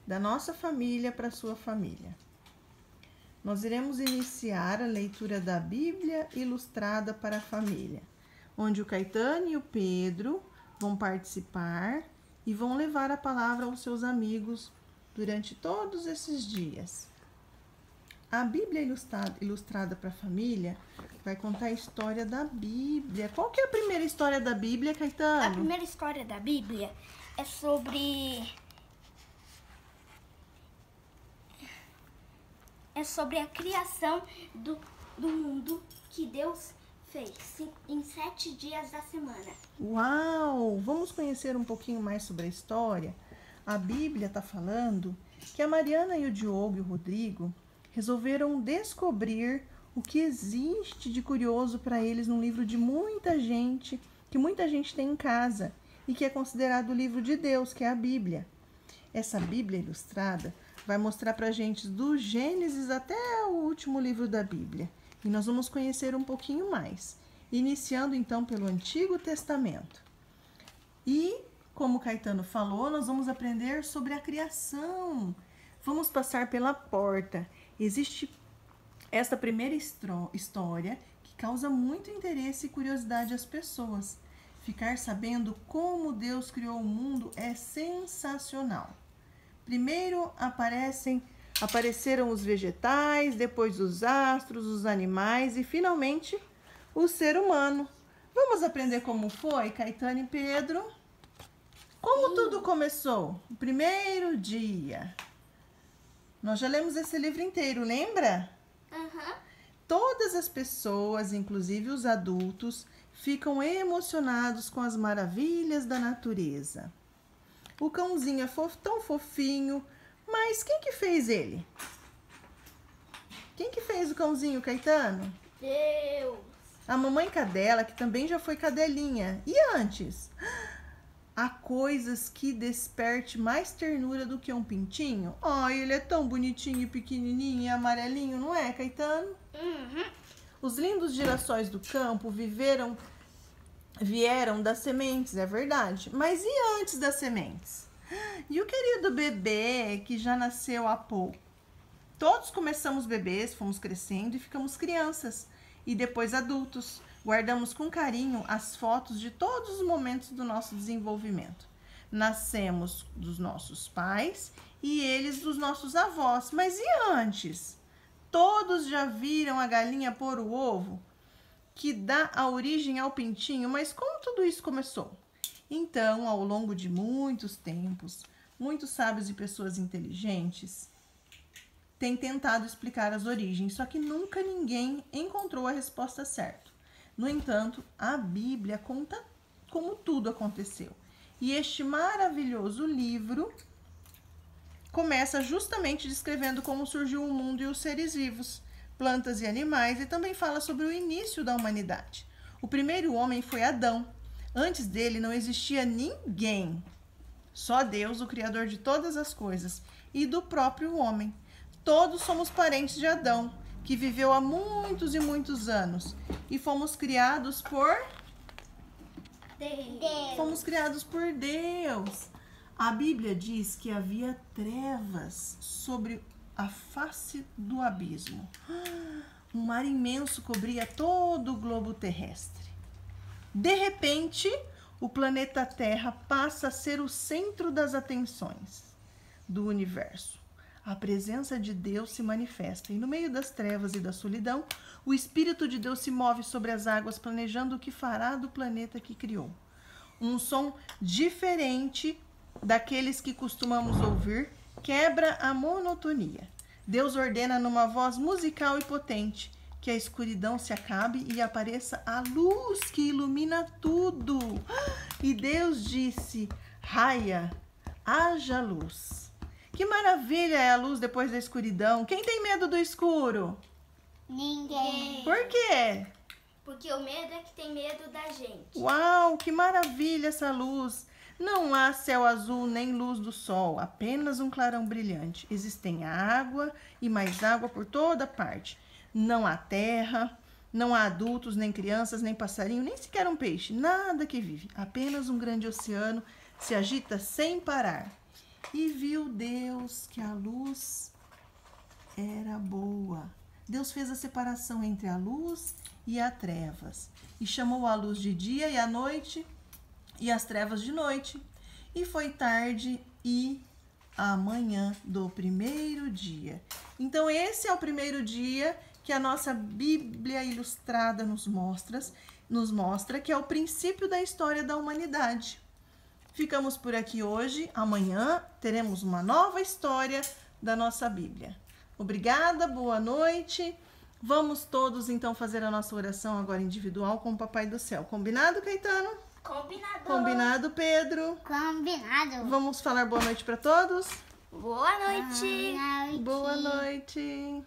da nossa família para a sua família. Nós iremos iniciar a leitura da Bíblia Ilustrada para a Família, onde o Caetano e o Pedro vão participar e vão levar a palavra aos seus amigos durante todos esses dias. A Bíblia Ilustrada para a Família vai contar a história da Bíblia. Qual que é a primeira história da Bíblia, Caetano? A primeira história da Bíblia é sobre a criação do mundo que Deus fez em 7 dias da semana. Uau! Vamos conhecer um pouquinho mais sobre a história? A Bíblia está falando que a Mariana e o Diogo e o Rodrigo resolveram descobrir o que existe de curioso para eles num livro de muita gente, que muita gente tem em casa e que é considerado o livro de Deus, que é a Bíblia. Essa Bíblia Ilustrada vai mostrar para a gente do Gênesis até o último livro da Bíblia. E nós vamos conhecer um pouquinho mais, iniciando então pelo Antigo Testamento. E, como o Caetano falou, nós vamos aprender sobre a criação. Vamos passar pela porta. Existe esta primeira história que causa muito interesse e curiosidade às pessoas. Ficar sabendo como Deus criou o mundo é sensacional. Primeiro apareceram os vegetais, depois os astros, os animais e finalmente o ser humano. Vamos aprender como foi, Caetano e Pedro? Como tudo começou? O primeiro dia. Nós já lemos esse livro inteiro, lembra? Uhum. Todas as pessoas, inclusive os adultos, ficam emocionados com as maravilhas da natureza. O cãozinho é tão fofinho, mas quem que fez ele? Quem que fez o cãozinho, Caetano? Deus. A mamãe cadela, que também já foi cadelinha. E antes? Há coisas que desperte mais ternura do que um pintinho? Ai, ele é tão bonitinho e pequenininho e amarelinho, não é, Caetano? Uhum. Os lindos girassóis do campo vieram das sementes, é verdade. Mas e antes das sementes? E o querido bebê que já nasceu há pouco? Todos começamos bebês, fomos crescendo e ficamos crianças. E depois adultos. Guardamos com carinho as fotos de todos os momentos do nosso desenvolvimento. Nascemos dos nossos pais e eles dos nossos avós. Mas e antes? Todos já viram a galinha pôr o ovo, que dá a origem ao pintinho, mas como tudo isso começou? Então, ao longo de muitos tempos, muitos sábios e pessoas inteligentes têm tentado explicar as origens, só que nunca ninguém encontrou a resposta certa. No entanto, a Bíblia conta como tudo aconteceu. E este maravilhoso livro começa justamente descrevendo como surgiu o mundo e os seres vivos, plantas e animais, e também fala sobre o início da humanidade. O primeiro homem foi Adão. Antes dele não existia ninguém. Só Deus, o Criador de todas as coisas, e do próprio homem. Todos somos parentes de Adão, que viveu há muitos e muitos anos. E fomos criados por Deus. Fomos criados por Deus. A Bíblia diz que havia trevas sobre a face do abismo. Um mar imenso cobria todo o globo terrestre. De repente, o planeta Terra passa a ser o centro das atenções do universo. A presença de Deus se manifesta e no meio das trevas e da solidão, o Espírito de Deus se move sobre as águas, planejando o que fará do planeta que criou. Um som diferente daqueles que costumamos ouvir quebra a monotonia. Deus ordena numa voz musical e potente que a escuridão se acabe e apareça a luz que ilumina tudo. E Deus disse: raia, haja luz. Que maravilha é a luz depois da escuridão. Quem tem medo do escuro? Ninguém. Por quê? Porque o medo é que tem medo da gente. Uau, que maravilha essa luz. Não há céu azul nem luz do sol, apenas um clarão brilhante. Existem água e mais água por toda parte. Não há terra, não há adultos, nem crianças, nem passarinho, nem sequer um peixe. Nada que vive. Apenas um grande oceano se agita sem parar. E viu Deus que a luz era boa. Deus fez a separação entre a luz e as trevas. E chamou a luz de dia e a noite, e as trevas de noite. E foi tarde e a manhã do primeiro dia. Então esse é o primeiro dia que a nossa Bíblia Ilustrada nos mostra que é o princípio da história da humanidade. Ficamos por aqui hoje. Amanhã teremos uma nova história da nossa Bíblia. Obrigada, boa noite. Vamos todos então fazer a nossa oração agora individual com o Papai do Céu. Combinado, Caetano? Combinado. Combinado, Pedro? Combinado. Vamos falar boa noite para todos? Boa noite. Boa noite.